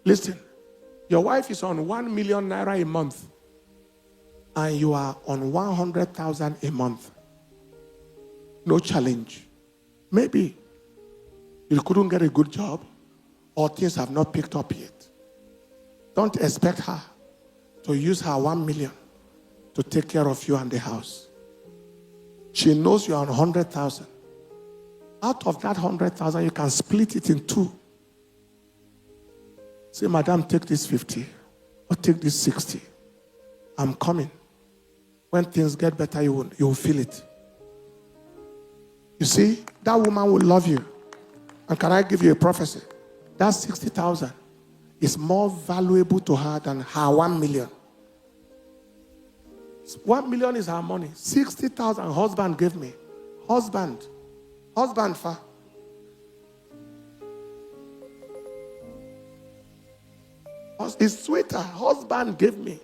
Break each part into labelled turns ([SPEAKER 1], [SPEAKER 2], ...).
[SPEAKER 1] Listen, your wife is on 1 million naira a month and you are on 100,000 a month. No challenge. Maybe you couldn't get a good job or things have not picked up yet. Don't expect her to use her 1 million to take care of you and the house. She knows you are on 100,000. Out of that 100,000, you can split it in two. Say, madam, take this 50 or take this 60. I'm coming. When things get better, you will feel it. You see, that woman will love you. And can I give you a prophecy? That 60,000 is more valuable to her than her 1 million. 1 million is her money. 60,000 husband gave me. Husband, fa. It's sweeter. Husband gave me.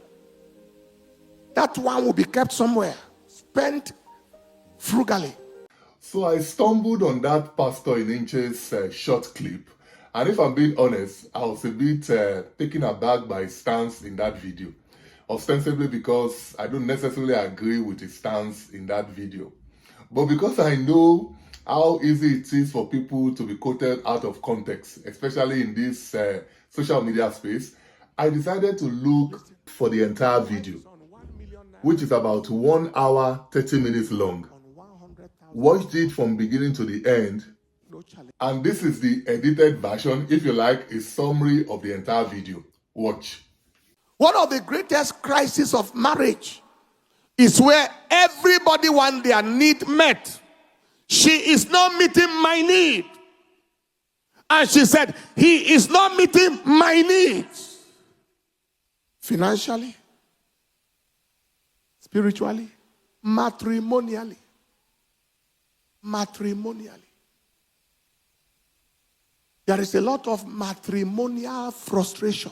[SPEAKER 1] That one will be kept somewhere. Spent frugally.
[SPEAKER 2] So I stumbled on that Pastor Enenche's short clip. And if I'm being honest, I was a bit taken aback by his stance in that video. Ostensibly because I don't necessarily agree with his stance in that video. But because I know how easy it is for people to be quoted out of context, especially in this social media space, I decided to look for the entire video, which is about 1 hour, 30 minutes long. Watched it from beginning to the end, and this is the edited version, if you like, a summary of the entire video. Watch.
[SPEAKER 1] One of the greatest crises of marriage is where everybody wants their need met. She is not meeting my need. And she said, he is not meeting my needs. Financially, spiritually, matrimonially. There is a lot of matrimonial frustration.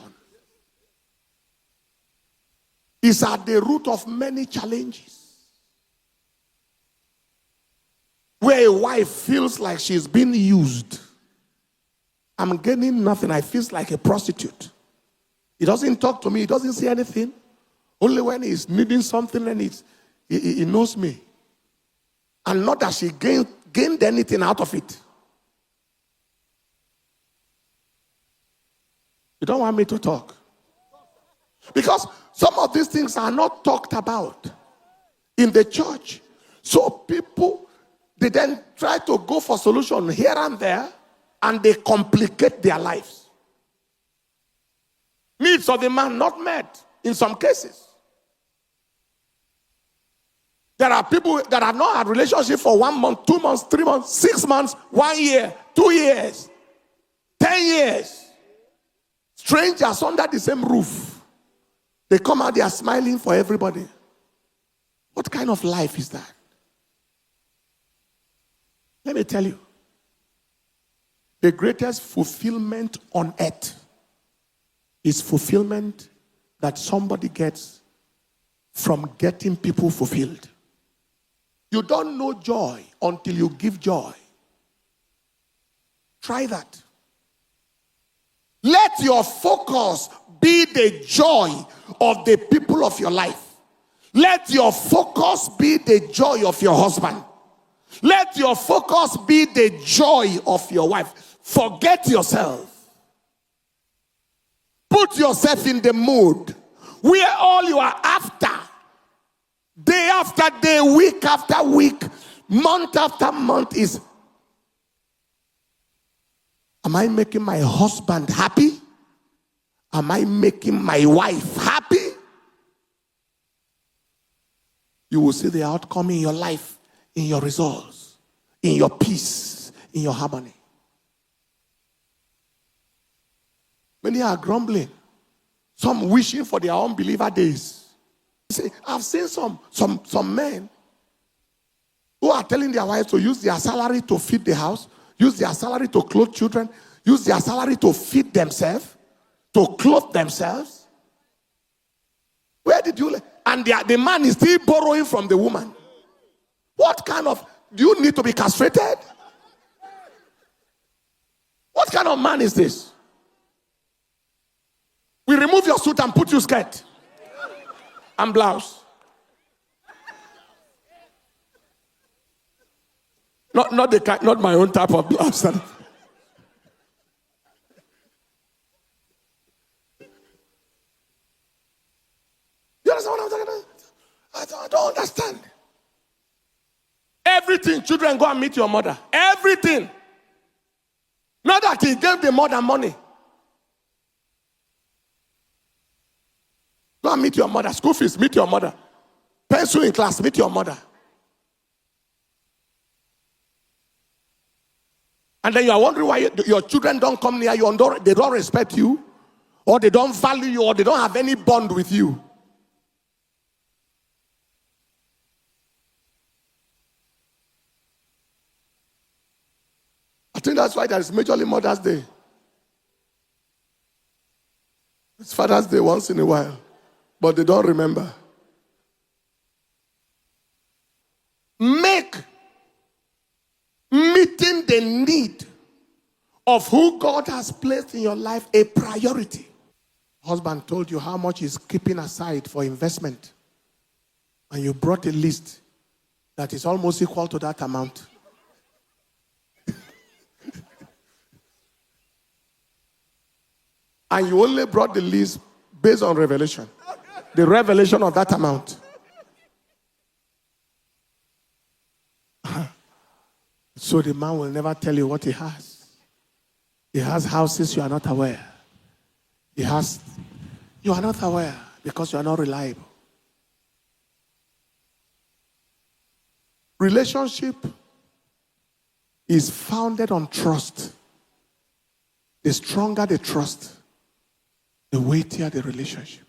[SPEAKER 1] It's at the root of many challenges. Where a wife feels like she's being used. I'm gaining nothing. I feel like a prostitute. He doesn't talk to me. He doesn't say anything. Only when he's needing something and he knows me. And not that she gained anything out of it. You don't want me to talk. Because some of these things are not talked about in the church. So people, they then try to go for solution here and there, and they complicate their lives. Needs of the man not met in some cases. There are people that have not had relationship for 1 month, 2 months, 3 months, 6 months, 1 year, 2 years, 10 years. Strangers under the same roof. They come out, they are smiling for everybody. What kind of life is that? Let me tell you. The greatest fulfillment on earth is fulfillment that somebody gets from getting people fulfilled. You don't know joy until you give joy. Try that. Let your focus be the joy of the people of your life. Let your focus be the joy of your husband. Let your focus be the joy of your wife. Forget yourself. Put yourself in the mood where all you are after, day after day, week after week, month after month is, am I making my husband happy? Am I making my wife happy? You will see the outcome in your life, in your results, in your peace, in your harmony. Many are grumbling. Some wishing for their unbeliever days. See, I've seen some men who are telling their wives to use their salary to feed the house, use their salary to clothe children, use their salary to feed themselves, to clothe themselves. Where did you... And the man is still borrowing from the woman. What kind of... Do you need to be castrated? What kind of man is this? suit and put you skirt and blouse. Not my own type of blouse. You understand what I'm talking about? I don't understand. Everything, children, go and meet your mother. Everything. Not that he gave the mother money. Go and meet your mother. School fees, meet your mother. Pencil in class, meet your mother. And then you are wondering why your children don't come near you, and they don't respect you, or they don't value you, or they don't have any bond with you. I think that's why there is majorly Mother's Day. It's Father's Day once in a while, but they don't remember. Make meeting the need of who God has placed in your life a priority. Husband told you how much he's keeping aside for investment, and you brought a list that is almost equal to that amount. And you only brought the list based on revelation. The revelation of that amount. So the man will never tell you what he has. He has houses you are not aware. You are not aware because you are not reliable. Relationship is founded on trust. The stronger the trust, the weightier the relationship.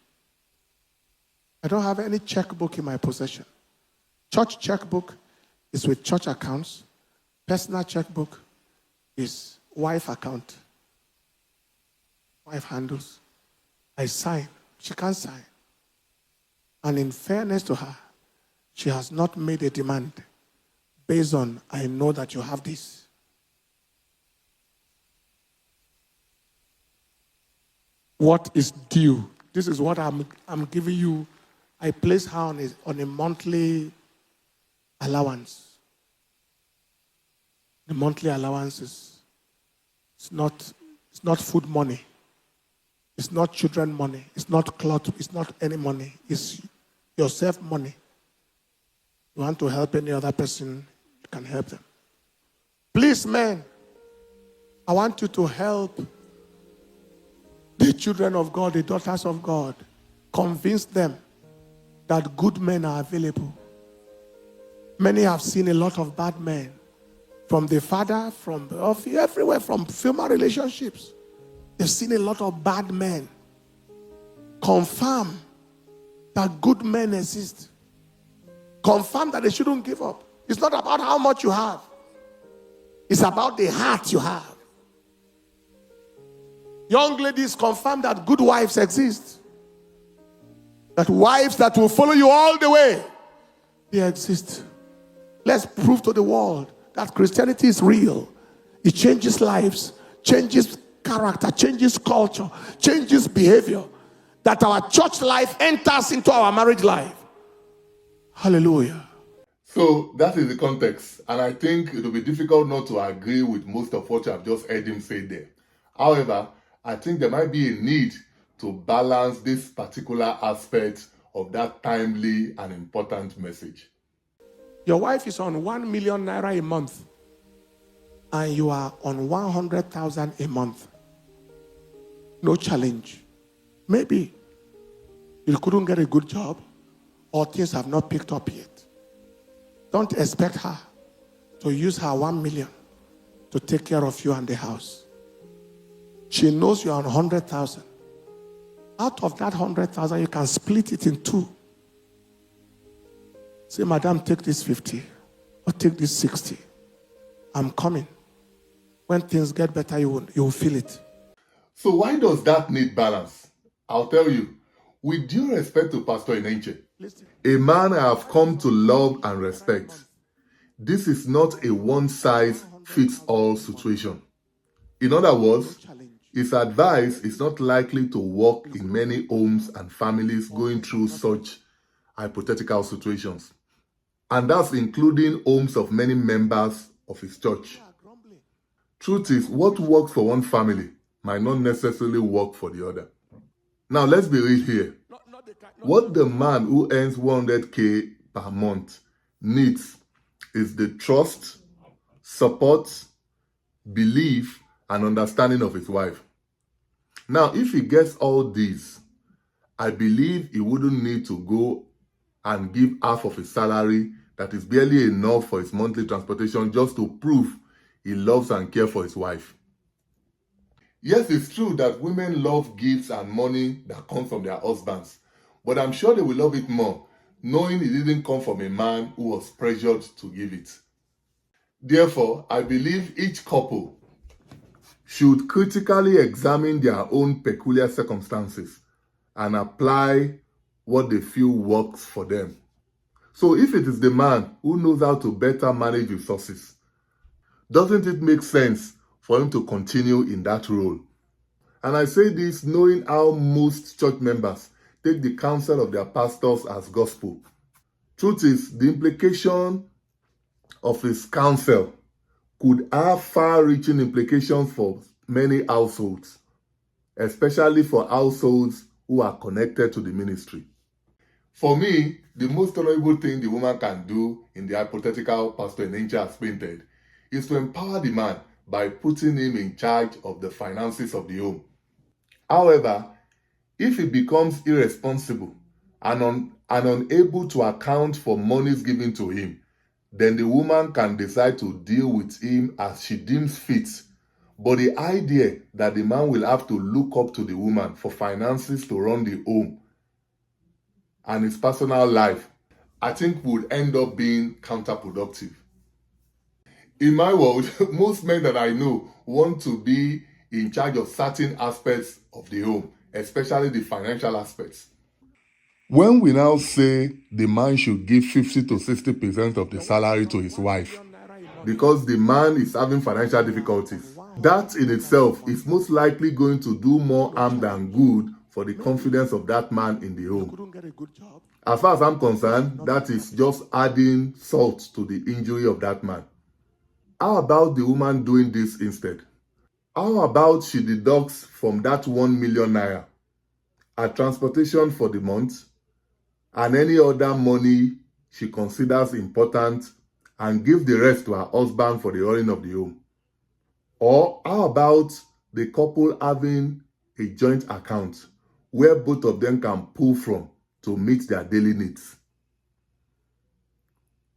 [SPEAKER 1] I don't have any checkbook in my possession. Church checkbook is with church accounts. Personal checkbook is wife account. Wife handles. I sign. She can't sign. And in fairness to her, she has not made a demand based on, I know that you have this. What is due? This is what I'm giving you. I place her on a monthly allowance. The monthly allowance is it's not food money. It's not children money. It's not cloth. It's not any money. It's yourself money. You want to help any other person, you can help them. Please, men, I want you to help the children of God, the daughters of God. Convince them that good men are available. Many have seen a lot of bad men. From the father, from everywhere, from female relationships. They've seen a lot of bad men. Confirm that good men exist. Confirm that they shouldn't give up. It's not about how much you have. It's about the heart you have. Young ladies, confirm that good wives exist. That wives that will follow you all the way, they exist. Let's prove to the world that Christianity is real. It changes lives, changes character, changes culture, changes behavior. That our church life enters into our marriage life. Hallelujah.
[SPEAKER 2] So that is the context, and I think it will be difficult not to agree with most of what you have just heard him say there. However, I think there might be a need to balance this particular aspect of that timely and important message.
[SPEAKER 1] Your wife is on 1 million naira a month, and you are on 100,000 a month. No challenge. Maybe you couldn't get a good job, or things have not picked up yet. Don't expect her to use her 1 million to take care of you and the house. She knows you are on 100,000. Out of that 100,000, you can split it in two. Say, madam, take this 50, or take this 60. I'm coming. When things get better, you will feel it.
[SPEAKER 2] So why does that need balance? I'll tell you. With due respect to Pastor Enenche, a man I have come to love and respect, this is not a one-size-fits-all situation. In other words, His advice is not likely to work in many homes and families going through such hypothetical situations. And that's including homes of many members of his church. Truth is, what works for one family might not necessarily work for the other. Now, let's be real here. What the man who earns 100K per month needs is the trust, support, belief, and understanding of his wife. Now, if he gets all these, I believe he wouldn't need to go and give half of his salary that is barely enough for his monthly transportation just to prove he loves and cares for his wife. Yes, it's true that women love gifts and money that come from their husbands, but I'm sure they will love it more knowing it didn't come from a man who was pressured to give it. Therefore, I believe each couple should critically examine their own peculiar circumstances and apply what they feel works for them. So if it is the man who knows how to better manage resources, doesn't it make sense for him to continue in that role? And I say this knowing how most church members take the counsel of their pastors as gospel. Truth is, the implication of his counsel could have far-reaching implications for many households, especially for households who are connected to the ministry. For me, the most honorable thing the woman can do in the hypothetical Pastor Enenche has painted is to empower the man by putting him in charge of the finances of the home. However, if he becomes irresponsible and unable to account for monies given to him, then the woman can decide to deal with him as she deems fit. But the idea that the man will have to look up to the woman for finances to run the home and his personal life, I think would end up being counterproductive. In my world, most men that I know want to be in charge of certain aspects of the home, especially the financial aspects. When we now say the man should give 50 to 60% of the salary to his wife because the man is having financial difficulties, that in itself is most likely going to do more harm than good for the confidence of that man in the home. As far as I'm concerned, that is just adding salt to the injury of that man. How about the woman doing this instead? How about she deducts from that 1 million naira her transportation for the month and any other money she considers important and give the rest to her husband for the running of the home? Or how about the couple having a joint account where both of them can pull from to meet their daily needs?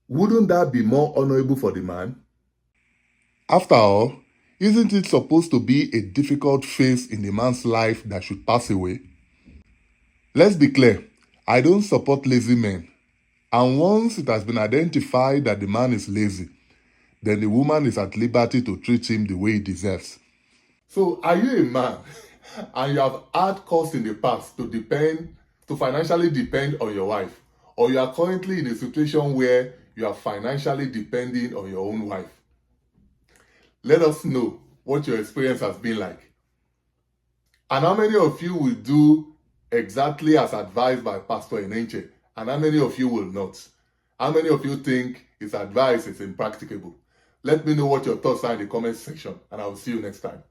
[SPEAKER 2] Wouldn't that be more honorable for the man? After all, isn't it supposed to be a difficult phase in a man's life that should pass away? Let's be clear, I don't support lazy men. And once it has been identified that the man is lazy, then the woman is at liberty to treat him the way he deserves. So are you a man and you have had cause in the past to financially depend on your wife, or you are currently in a situation where you are financially depending on your own wife? Let us know what your experience has been like. And how many of you will do exactly as advised by Pastor Enenche, and how many of you will not? How many of you think his advice is impracticable? Let me know what your thoughts are in the comment section, and I will see you next time.